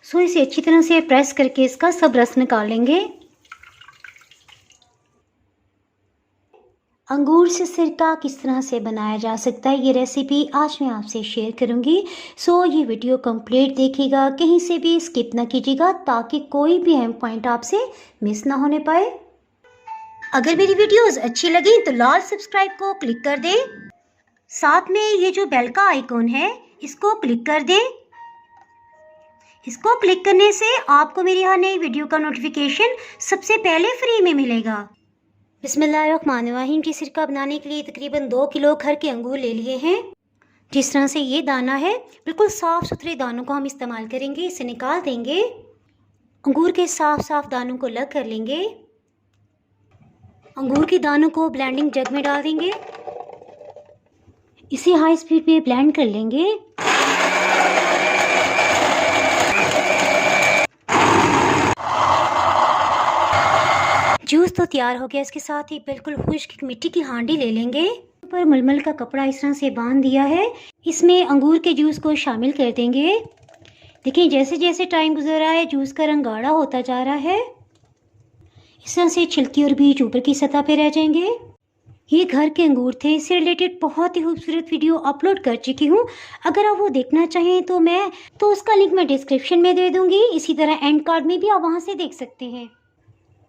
सो इसे अच्छी तरह से प्रेस करके इसका सब रस निकाल लेंगे। अंगूर से सिरका किस तरह से बनाया जा सकता है, ये रेसिपी आज मैं आपसे शेयर करूंगी। सो ये वीडियो कंप्लीट देखिएगा, कहीं से भी स्किप ना कीजिएगा ताकि कोई भी अहम पॉइंट आपसे मिस ना होने पाए। अगर मेरी वीडियोस अच्छी लगी तो लाल सब्सक्राइब को क्लिक कर दें, साथ में ये जो बेल का आइकॉन है इसको क्लिक कर दें। इसको क्लिक करने से आपको मेरी हर नई वीडियो का नोटिफिकेशन सबसे पहले फ्री में मिलेगा। बिस्मिल्लाहिर्रहमानिर्रहीम। की सिरका बनाने के लिए तकरीबन 2 किलो घर के अंगूर ले लिए हैं। जिस तरह से ये दाना है, बिल्कुल साफ़ सुथरे दानों को हम इस्तेमाल करेंगे। इसे निकाल देंगे। अंगूर के साफ दानों को अलग कर लेंगे। अंगूर के दानों को ब्लेंडिंग जग में डाल देंगे। इसे हाई स्पीड पे ब्लेंड कर लेंगे। जूस तो तैयार हो गया। इसके साथ ही बिल्कुल खुश्क मिट्टी की हांडी ले लेंगे। ऊपर मलमल का कपड़ा इस तरह से बांध दिया है। इसमें अंगूर के जूस को शामिल कर देंगे। देखिए जैसे जैसे टाइम गुजर रहा है जूस का रंग गाढ़ा होता जा रहा है। इस तरह से छिलकी और बीज ऊपर की सतह पे रह जाएंगे। ये घर के अंगूर थे। इससे रिलेटेड बहुत ही खूबसूरत वीडियो अपलोड कर चुकी हूँ। अगर आप वो देखना चाहें तो उसका लिंक मैं डिस्क्रिप्शन में दे दूँगी। इसी तरह एंड कार्ड में भी आप वहाँ से देख सकते हैं।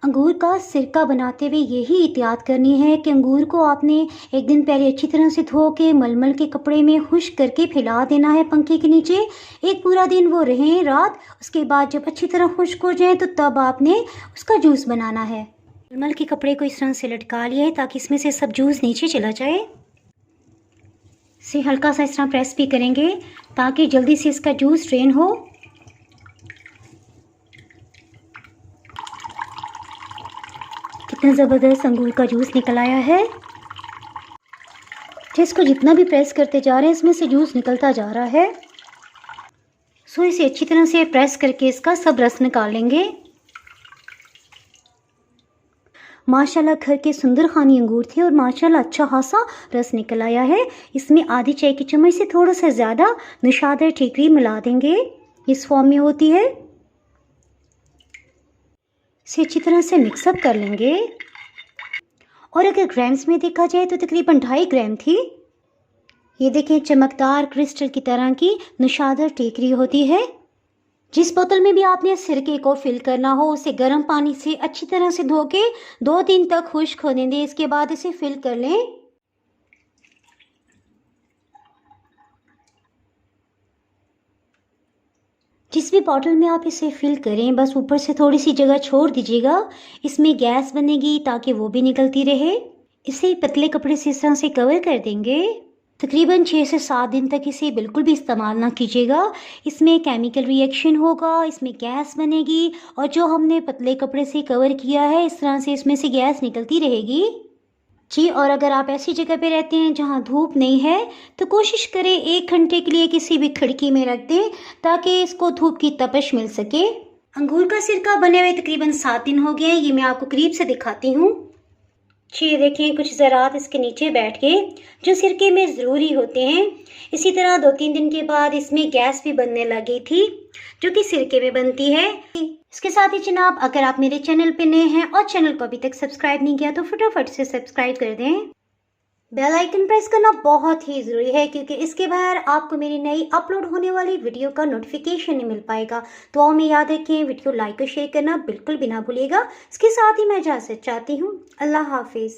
अंगूर का सिरका बनाते हुए यही एहतियात करनी है कि अंगूर को आपने एक दिन पहले अच्छी तरह से धो के मलमल के कपड़े में खुश्क करके फैला देना है पंखे के नीचे। एक पूरा दिन वो रहें रात। उसके बाद जब अच्छी तरह खुश्क हो जाए तो तब आपने उसका जूस बनाना है। मलमल के कपड़े को इस तरह से लटका लिया है ताकि इसमें से सब जूस नीचे चला जाए। इसे हल्का सा इस तरह प्रेस भी करेंगे ताकि जल्दी से इसका जूस ड्रेन हो। कितना ज़बरदस्त अंगूर का जूस निकल आया है। जिसको जितना भी प्रेस करते जा रहे हैं इसमें से जूस निकलता जा रहा है। सो इसे अच्छी तरह से प्रेस करके इसका सब रस निकाल लेंगे। माशाल्लाह घर के सुंदर खानी अंगूर थे और माशाल्लाह अच्छा खासा रस निकल आया है। इसमें आधी चाय की चम्मच से थोड़ा सा ज़्यादा नशादर ठीकरी मिला देंगे। इस फॉर्म में होती है। इसे अच्छी तरह से मिक्सअप कर लेंगे। और अगर ग्राम्स में देखा जाए तो तकरीबन 2.5 ग्राम थी। ये देखिए चमकदार क्रिस्टल की तरह की नशादर टेकरी होती है। जिस बोतल में भी आपने सिरके को फिल करना हो उसे गर्म पानी से अच्छी तरह से धो के 2 दिन तक खुश्क होने दें। इसके बाद इसे फिल कर लें। जिस भी बॉटल में आप इसे फिल करें बस ऊपर से थोड़ी सी जगह छोड़ दीजिएगा। इसमें गैस बनेगी ताकि वो भी निकलती रहे। इसे पतले कपड़े से इस तरह से कवर कर देंगे। तकरीबन 6 से 7 दिन तक इसे बिल्कुल भी इस्तेमाल ना कीजिएगा। इसमें केमिकल रिएक्शन होगा, इसमें गैस बनेगी और जो हमने पतले कपड़े से कवर किया है इस तरह से इसमें से गैस निकलती रहेगी जी। और अगर आप ऐसी जगह पे रहते हैं जहां धूप नहीं है तो कोशिश करें 1 घंटे के लिए किसी भी खिड़की में रख दें ताकि इसको धूप की तपश मिल सके। अंगूर का सिरका बने हुए तकरीबन 7 दिन हो गए। ये मैं आपको करीब से दिखाती हूँ जी। देखें कुछ ज़रात इसके नीचे बैठ गए जो सिरके में ज़रूरी होते हैं। इसी तरह 2-3 दिन के बाद इसमें गैस भी बनने लगी थी जो कि सिरके में बनती है। इसके साथ ही जनाब अगर आप मेरे चैनल पे नए हैं और चैनल को अभी तक सब्सक्राइब नहीं किया तो फटाफट से सब्सक्राइब कर दें। बेल आइकन प्रेस करना बहुत ही ज़रूरी है क्योंकि इसके बगैर आपको मेरी नई अपलोड होने वाली वीडियो का नोटिफिकेशन नहीं मिल पाएगा। तो आओ में याद रखें वीडियो लाइक और शेयर करना बिल्कुल भी ना भूलिएगा। इसके साथ ही मैं इजाज़त चाहती हूँ। अल्लाह हाफिज़।